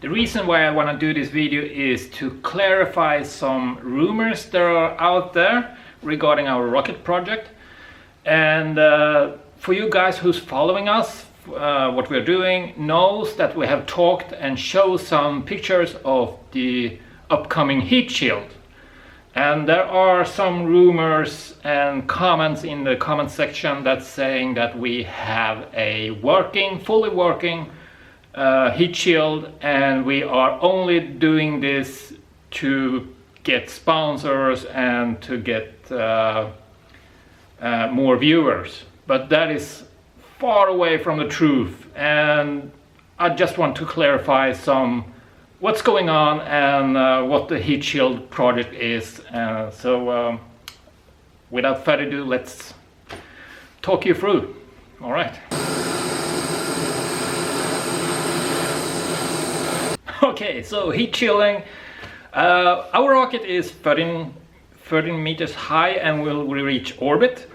The reason why I want to do this video is to clarify some rumors that are out there regarding our rocket project. And for you guys who's following us, what we're doing knows that we have talked and show some pictures of the upcoming Heatshield. And there are some rumors and comments in the comment section that's saying that we have a fully working Heatshield, and we are only doing this to get sponsors and to get more viewers. But that is far away from the truth, and I just want to clarify what's going on and what the Heatshield project is. So without further ado, let's talk you through. All right. Okay, so heat shielding. Our rocket is 13 meters high and will reach orbit.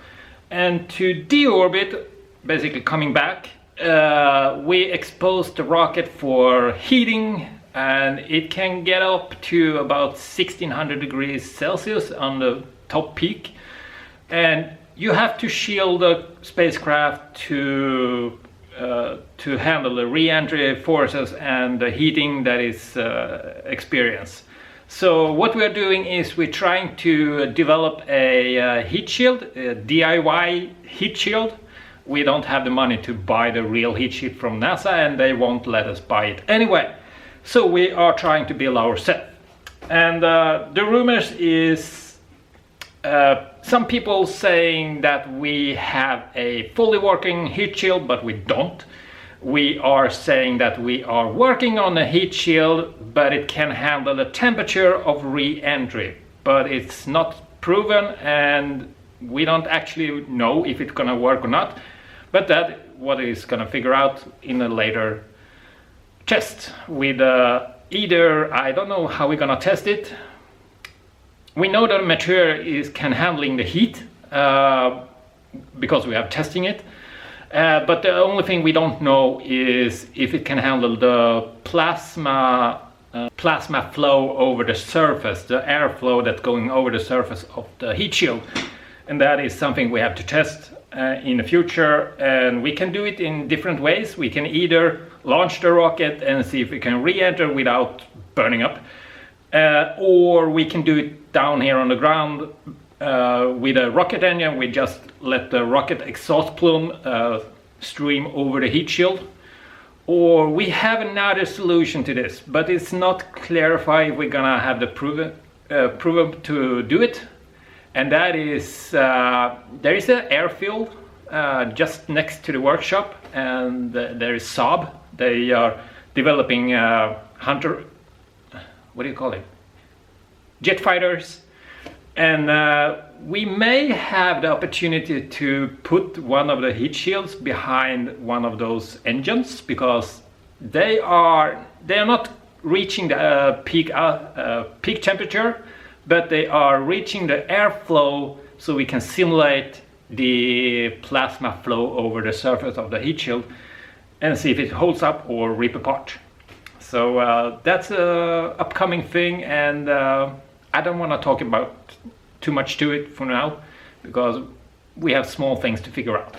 And to deorbit, basically coming back, we expose the rocket for heating, and it can get up to about 1600 degrees Celsius on the top peak. And you have to shield the spacecraft to handle the re-entry forces and the heating that is experienced. So what we're doing is we're trying to develop a heat shield, a DIY heat shield. We don't have the money to buy the real heat shield from NASA, and they won't let us buy it anyway. So we are trying to build ourselves. And the rumors is some people saying that we have a fully working heat shield, but we don't. We are saying that we are working on a heat shield, but it can handle the temperature of re-entry. But it's not proven, and we don't actually know if it's gonna work or not. But that's what is gonna figure out in a later test with either, I don't know how we're gonna test it. We know that the material can handling the heat because we are testing it. But the only thing we don't know is if it can handle the plasma flow over the surface, the airflow that's going over the surface of the heat shield. And that is something we have to test in the future, and we can do it in different ways. We can either launch the rocket and see if we can re-enter without burning up, or we can do it down here on the ground with a rocket engine. We just let the rocket exhaust plume stream over the heat shield. Or we have another solution to this, but it's not clarified if we're gonna have the proven to do it. And that is, there is an airfield just next to the workshop, and there is Saab. They are developing Hunter, what do you call it? Jet fighters. And we may have the opportunity to put one of the heat shields behind one of those engines, because they are not reaching the peak temperature, but they are reaching the airflow, so we can simulate the plasma flow over the surface of the heat shield and see if it holds up or rip apart. So that's an upcoming thing, and I don't want to talk about too much to it for now, because we have small things to figure out.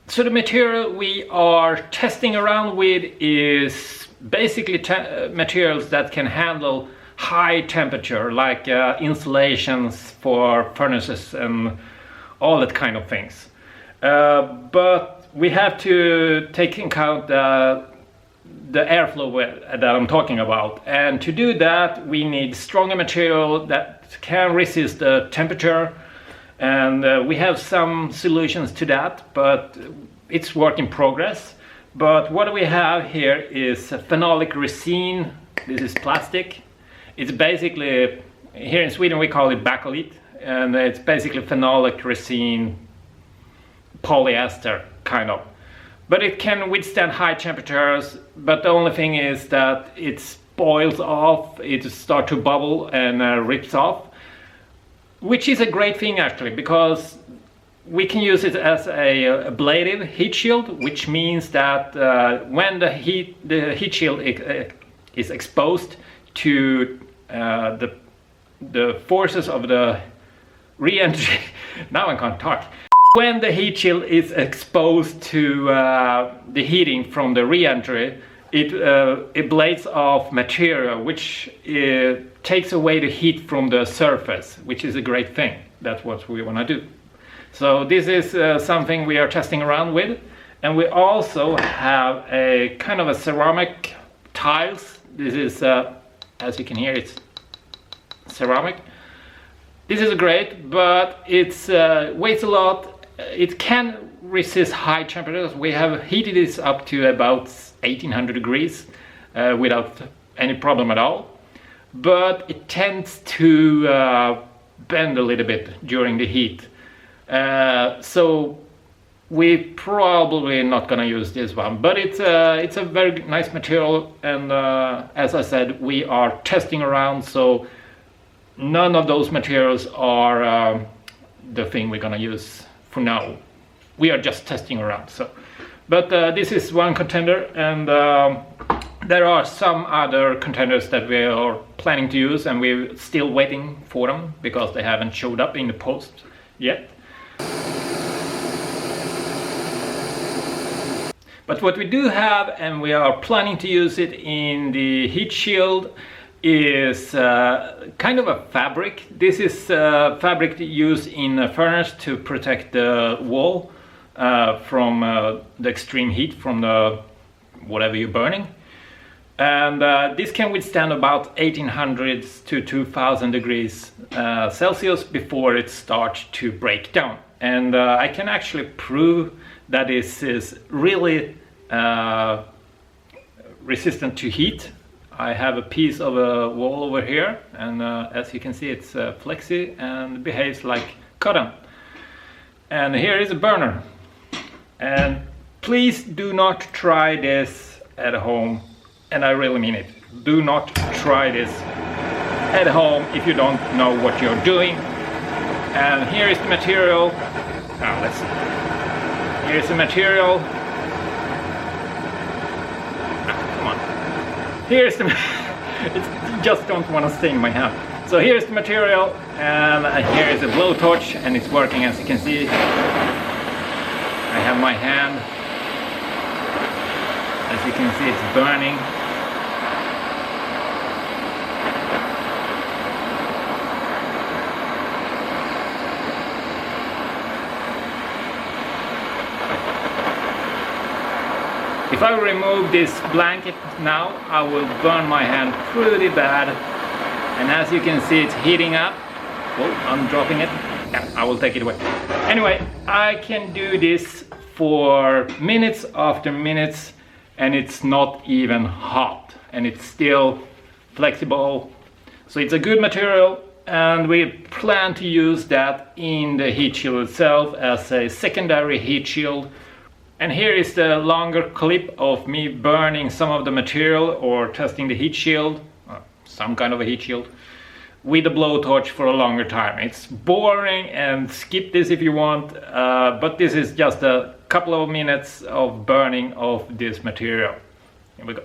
So the material we are testing around with is basically materials that can handle high temperature, like insulations for furnaces and all that kind of things. But we have to take into account the airflow that I'm talking about, and to do that we need stronger material that can resist the temperature, and we have some solutions to that, but it's work in progress. But what we have here is phenolic resin. This is plastic. It's basically, here in Sweden we call it bakelite, and it's basically phenolic resin, polyester kind of. But it can withstand high temperatures, but the only thing is that it boils off, it starts to bubble and rips off, which is a great thing actually, because we can use it as a ablative heat shield, which means that when the heat shield is exposed to the forces of the re-entry. Now I can't talk. When the heat shield is exposed to the heating from the re-entry, it ablates off material, which takes away the heat from the surface, which is a great thing. That's what we want to do. So this is something we are testing around with, and we also have a kind of a ceramic tiles. This is, as you can hear, it's ceramic. This is great, but it's weighs a lot. It can resist high temperatures. We have heated this up to about 1800 degrees without any problem at all. But it tends to bend a little bit during the heat. So we're probably not gonna use this one, but it's a very nice material, and as I said, we are testing around, so none of those materials are the thing we're gonna use for now. We are just testing around. So, but this is one contender, and there are some other contenders that we are planning to use, and we're still waiting for them because they haven't showed up in the post yet. But what we do have, and we are planning to use it in the heat shield, is kind of a fabric. This is fabric used in a furnace to protect the wall from the extreme heat from the whatever you're burning. And this can withstand about 1800 to 2000 degrees Celsius before it starts to break down. And I can actually prove that this is really resistant to heat. I have a piece of a wall over here, and as you can see, it's flexy and behaves like cotton. And here is a burner. And please do not try this at home, and I really mean it. Do not try this at home if you don't know what you're doing. And here is the material. Now let's see. Here's the material. Come on. Here's the. It just don't want to stain my hand. So here's the material, and here is a blowtorch, and it's working, as you can see. I have my hand. As you can see, it's burning. If I remove this blanket now, I will burn my hand pretty bad. And as you can see, it's heating up. Oh, I'm dropping it. Yeah, I will take it away. Anyway, I can do this for minutes after minutes, and it's not even hot, and it's still flexible. So it's a good material, and we plan to use that in the heat shield itself as a secondary heat shield. And here is the longer clip of me burning some of the material or testing the heat shield, some kind of a heat shield, with a blowtorch for a longer time. It's boring, and skip this if you want, but this is just a couple of minutes of burning of this material. Here we go.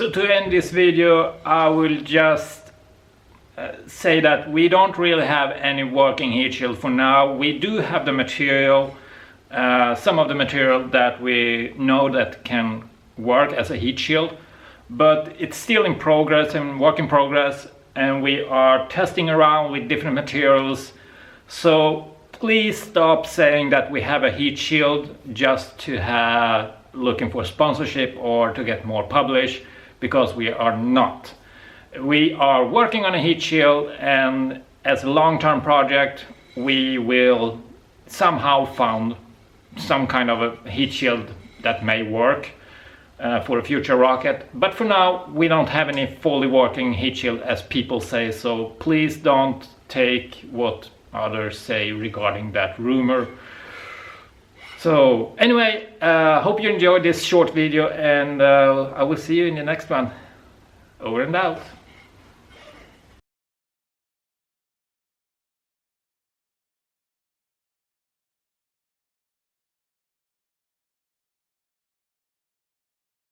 So to end this video, I will just say that we don't really have any working heat shield for now. We do have the material, some of the material that we know that can work as a heat shield, but it's still in progress and work in progress, and we are testing around with different materials. So please stop saying that we have a heat shield just to have looking for sponsorship or to get more published, because we are not. We are working on a heat shield, and as a long-term project we will somehow find some kind of a heat shield that may work for a future rocket. But for now we don't have any fully working heat shield, as people say, so please don't take what others say regarding that rumor. So anyway, hope you enjoyed this short video, and I will see you in the next one. Over and out.